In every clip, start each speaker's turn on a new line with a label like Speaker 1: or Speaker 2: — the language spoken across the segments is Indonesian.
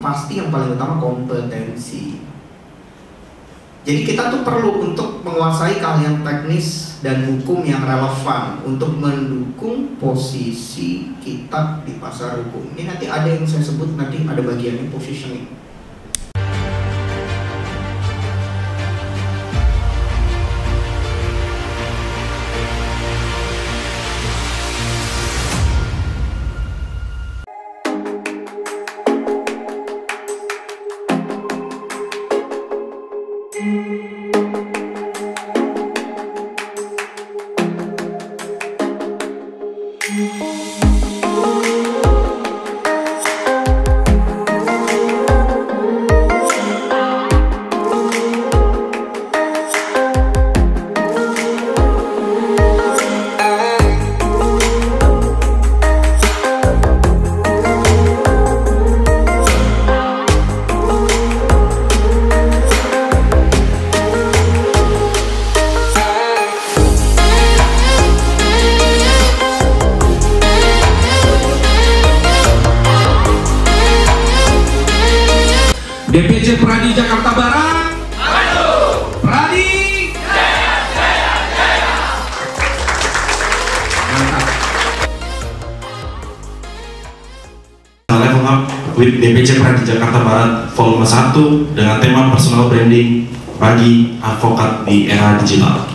Speaker 1: pasti yang paling utama kompetensi. Jadi kita tuh perlu untuk menguasai keahlian teknis dan hukum yang relevan untuk mendukung posisi kita di pasar hukum. Ini nanti ada yang saya sebut, nanti ada bagiannya positioning.
Speaker 2: DPC Pradi Jakarta Barat, maju! Pradi, jaya, jaya, jaya! Mantap.
Speaker 3: Level Up with DPC Pradi Jakarta Barat volume 1 dengan tema personal branding bagi advokat di era digital.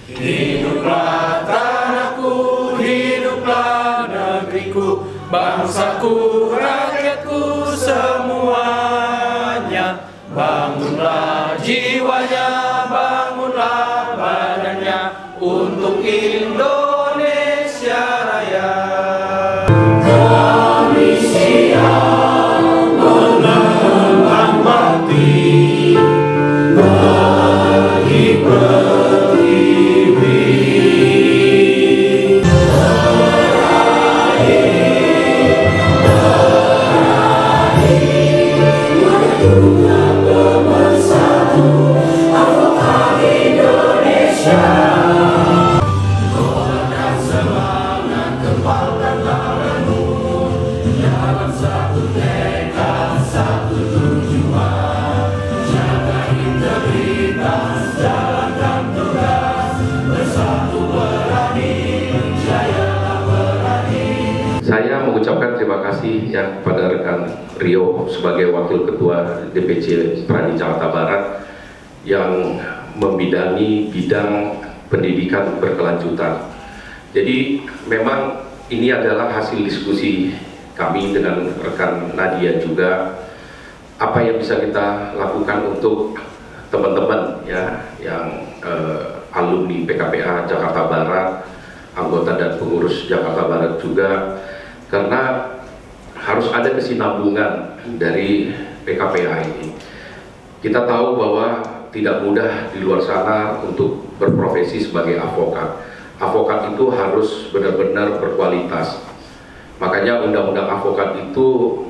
Speaker 4: Hiduplah tanahku, hiduplah negeriku, bangsaku, rakyatku semuanya. Bangunlah jiwanya, bangunlah badannya untuk Indonesia Raya. Kami siap menemang mati bagi pertiwi.
Speaker 5: Saya mengucapkan terima kasih ya kepada rekan Rio sebagai Wakil Ketua DPC Pradi Jakarta Barat yang membidangi bidang pendidikan berkelanjutan. Jadi memang ini adalah hasil diskusi kami dengan rekan Nadia juga, apa yang bisa kita lakukan untuk teman-teman ya yang alumni PKPA Jakarta Barat, anggota dan pengurus Jakarta Barat juga, karena harus ada kesinambungan dari PKPA ini. Kita tahu bahwa tidak mudah di luar sana untuk berprofesi sebagai advokat. Advokat itu harus benar-benar berkualitas. Makanya undang-undang advokat itu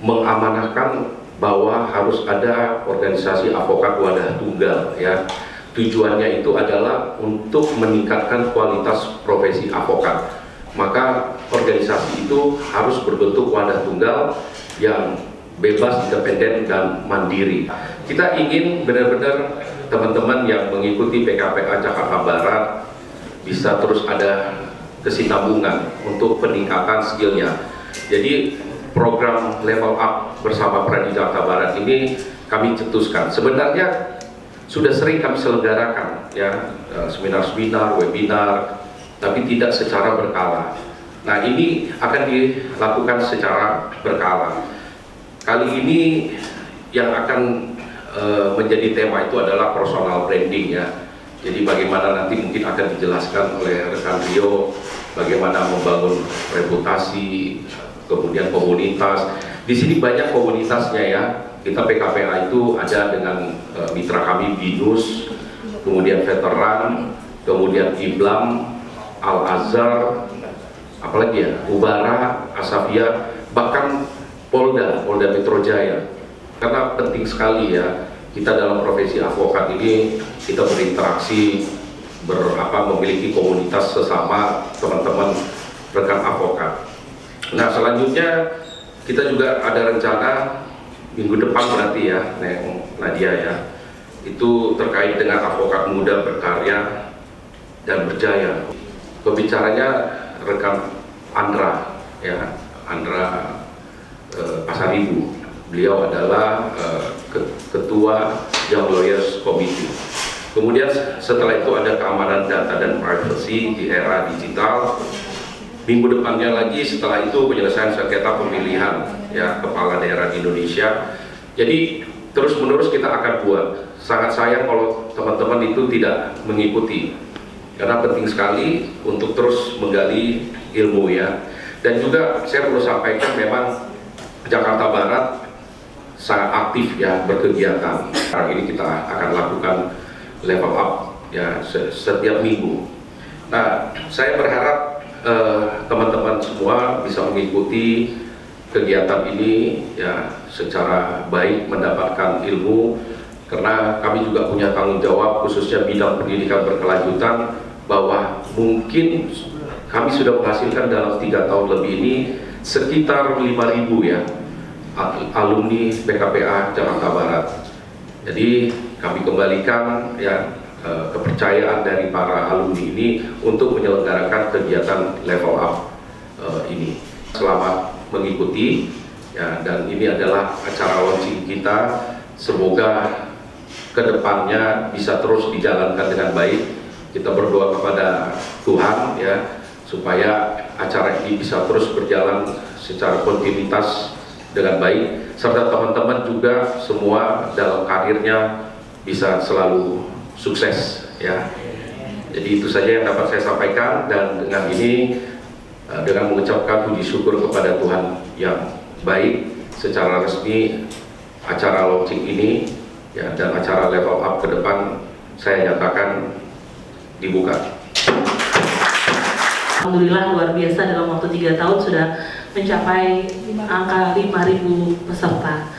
Speaker 5: mengamanahkan bahwa harus ada organisasi advokat wadah tunggal ya. Tujuannya itu adalah untuk meningkatkan kualitas profesi advokat. Maka organisasi itu harus berbentuk wadah tunggal yang bebas, independen, dan mandiri. Kita ingin benar-benar teman-teman yang mengikuti PKPA Jakarta Barat bisa terus ada kesinambungan untuk peningkatan skillnya. Jadi program Level Up bersama Pradi Jakarta Barat ini kami cetuskan. Sebenarnya sudah sering kami selenggarakan ya seminar-seminar, webinar, tapi tidak secara berkala. Nah, ini akan dilakukan secara berkala. Kali ini yang akan menjadi tema itu adalah personal branding ya. Jadi bagaimana nanti mungkin akan dijelaskan oleh rekan Rio, bagaimana membangun reputasi, kemudian komunitas. Di sini banyak komunitasnya ya. Kita PKPA itu ada dengan mitra kami BINUS, kemudian veteran, kemudian IBLAM, Al-Azhar, apalagi ya, Ubara, Asafia, bahkan Polda Metro Jaya. Karena penting sekali ya, kita dalam profesi advokat ini kita berinteraksi, memiliki komunitas sesama teman-teman rekan advokat. Nah, selanjutnya kita juga ada rencana minggu depan berarti ya, Neng Nadia ya, itu terkait dengan advokat muda berkarya dan berjaya. Pembicaranya rekan Andra ya, Andra Pasaribu. Beliau adalah ketua Young Lawyers Committee. Kemudian setelah itu ada keamanan data dan privacy di era digital. Minggu depannya lagi setelah itu penyelesaian sengketa pemilihan ya kepala daerah di Indonesia. Jadi terus menerus kita akan buat. Sangat sayang kalau teman-teman itu tidak mengikuti, karena penting sekali untuk terus menggali ilmu ya. Dan juga saya perlu sampaikan memang Jakarta Barat sangat aktif ya berkegiatan. Sekarang ini kita akan lakukan level up ya setiap minggu. Nah, saya berharap teman-teman semua bisa mengikuti kegiatan ini ya secara baik, mendapatkan ilmu, karena kami juga punya tanggung jawab khususnya bidang pendidikan berkelanjutan, bahwa mungkin kami sudah menghasilkan dalam 3 tahun lebih ini sekitar 5.000 ya alumni PKPA Jakarta Barat. Jadi kami kembalikan ya kepercayaan dari para alumni ini untuk menyelenggarakan kegiatan level up ini. Selamat mengikuti ya, dan ini adalah acara launching kita. Semoga kedepannya bisa terus dijalankan dengan baik. Kita berdoa kepada Tuhan ya supaya acara ini bisa terus berjalan secara kontinuitas dengan baik, serta teman-teman juga semua dalam karirnya bisa selalu sukses ya. Jadi itu saja yang dapat saya sampaikan, dan dengan ini dengan mengucapkan puji syukur kepada Tuhan yang baik, secara resmi acara launching ini ya dan acara level up ke depan saya nyatakan dibuka.
Speaker 6: Alhamdulillah luar biasa, dalam waktu 3 tahun sudah mencapai angka 5.000 peserta.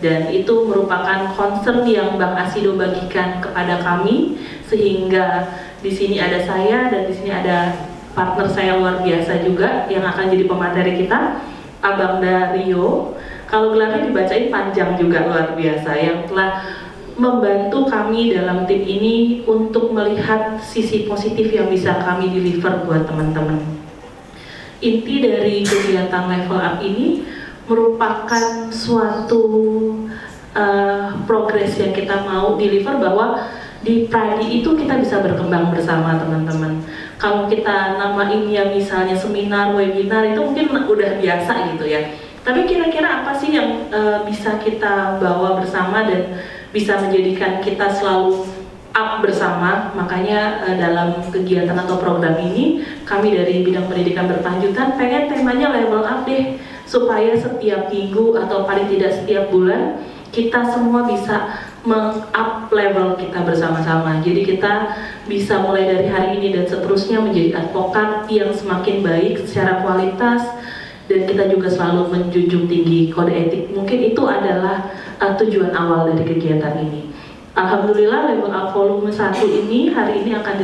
Speaker 6: Dan itu merupakan concern yang Bang Asido bagikan kepada kami, sehingga di sini ada saya dan di sini ada partner saya luar biasa juga yang akan jadi pemateri kita, Abang Dario. Kalau gelarnya dibacain panjang juga, luar biasa, yang telah membantu kami dalam tim ini untuk melihat sisi positif yang bisa kami deliver buat teman-teman. Inti dari kegiatan level up ini merupakan suatu progres yang kita mau deliver, bahwa di Pradi itu kita bisa berkembang bersama teman-teman. Kalau kita namainnya misalnya seminar, webinar, itu mungkin udah biasa gitu ya. Tapi kira-kira apa sih yang bisa kita bawa bersama dan bisa menjadikan kita selalu up bersama? Makanya dalam kegiatan atau program ini kami dari bidang pendidikan berkelanjutan pengen temanya level up deh, supaya setiap minggu atau paling tidak setiap bulan kita semua bisa meng-up level kita bersama-sama. Jadi kita bisa mulai dari hari ini dan seterusnya menjadi advokat yang semakin baik secara kualitas, dan kita juga selalu menjunjung tinggi kode etik. Mungkin itu adalah tujuan awal dari kegiatan ini. Alhamdulillah level up volume 1 ini hari ini akan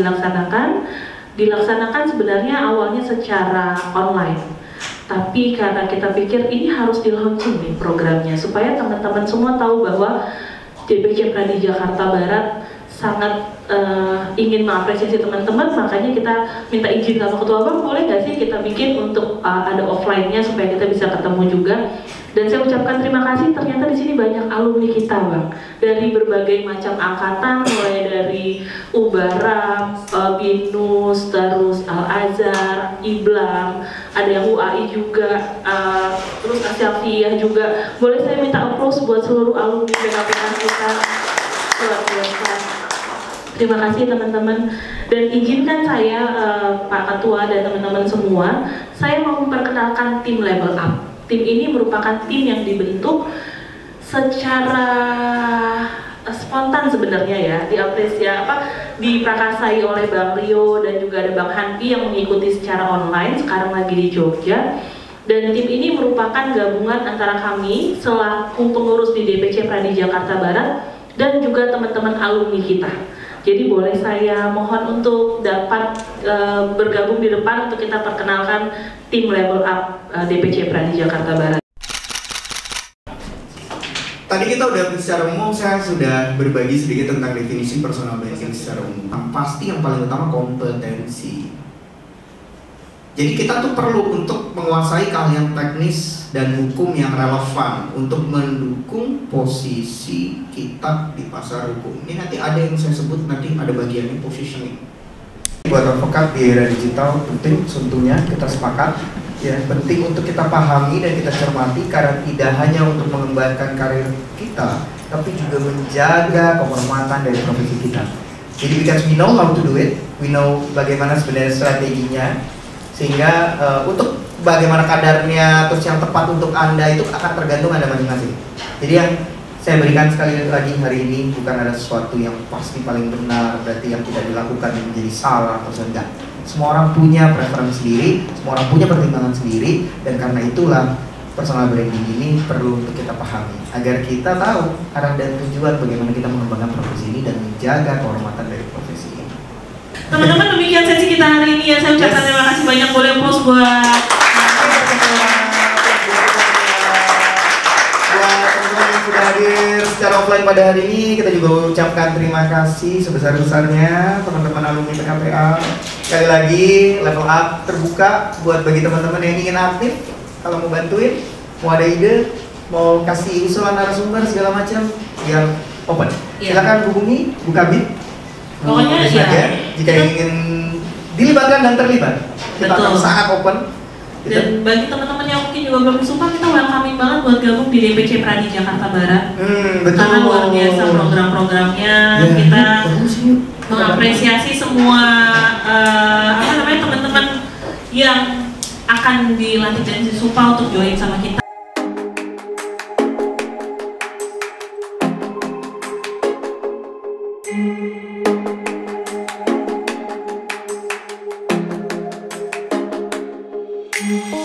Speaker 6: dilaksanakan sebenarnya awalnya secara online. Tapi karena kita pikir ini harus di-launching nih programnya, supaya teman-teman semua tahu bahwa DPC Pradi Jakarta Barat sangat ingin mengapresiasi teman-teman. Makanya kita minta izin sama Ketua Bang, boleh nggak sih kita bikin untuk ada offline-nya supaya kita bisa ketemu juga. Dan saya ucapkan terima kasih, ternyata di sini banyak alumni kita Bang, dari berbagai macam angkatan, mulai dari Ubara, BINUS, terus Al-Azhar, IBLAM, ada yang UAI juga, terus Asyafiyah juga. Boleh saya minta applause buat seluruh alumni PKPA kita, luar biasa. Terima kasih teman-teman, dan izinkan saya Pak Ketua dan teman-teman semua, saya mau memperkenalkan tim level up. Tim ini merupakan tim yang dibentuk secara spontan sebenarnya ya, diprakasai oleh Bang Rio dan juga ada Bang Hanpi yang mengikuti secara online, sekarang lagi di Jogja. Dan tim ini merupakan gabungan antara kami selaku pengurus di DPC Pradi Jakarta Barat dan juga teman-teman alumni kita. Jadi boleh saya mohon untuk dapat bergabung di depan untuk kita perkenalkan tim Level Up DPC Pradi Jakarta Barat.
Speaker 1: Tadi kita udah secara umum, saya sudah berbagi sedikit tentang definisi personal branding secara umum. Pasti yang paling utama kompetensi. Jadi kita tuh perlu untuk menguasai keahlian teknis dan hukum yang relevan untuk mendukung posisi kita di pasar hukum. Ini nanti ada yang saya sebut, nanti ada bagiannya positioning. Buat advokat di era digital penting tentunya kita sepakat, ya penting untuk kita pahami dan kita cermati karena tidak hanya untuk mengembangkan karir kita, tapi juga menjaga kehormatan dari profesi kita. Jadi because we know how to do it, we know bagaimana sebenarnya strateginya, sehingga untuk bagaimana kadarnya terus yang tepat untuk Anda itu akan tergantung Anda masing-masing. Jadi yang saya berikan sekali lagi hari ini bukan ada sesuatu yang pasti paling benar, berarti yang tidak dilakukan menjadi salah atau enggak. Semua orang punya preferensi sendiri, semua orang punya pertimbangan sendiri, dan karena itulah personal branding ini perlu untuk kita pahami agar kita tahu arah dan tujuan bagaimana kita mengembangkan profesi ini dan menjaga kehormatan dari profesi ini.
Speaker 6: Teman-teman, demikian sesi kita hari ini ya. Saya ucapkan terima kasih banyak, boleh applause buat
Speaker 1: teman-teman yang sudah hadir secara offline pada hari ini. Kita juga ucapkan terima kasih sebesar-besarnya teman-teman alumni PKPA. Sekali lagi Level Up terbuka buat bagi teman-teman yang ingin aktif. Kalau mau bantuin, mau ada ide, mau kasih usulan narasumber segala macam, yang open. Silakan hubungi Bu Kabit.
Speaker 6: pokoknya ya,
Speaker 1: jika ingin dilibatkan dan terlibat, kita akan sangat open.
Speaker 6: Dan bagi teman-teman yang mungkin juga belum disumpah, kita welcoming banget buat gabung di DPC Pradi Jakarta Barat.
Speaker 1: Betul.
Speaker 6: Karena luar biasa program-programnya, ya, kita mengapresiasi semua teman-teman yang akan dilantik dan disumpah untuk join sama kita.
Speaker 4: Thank you.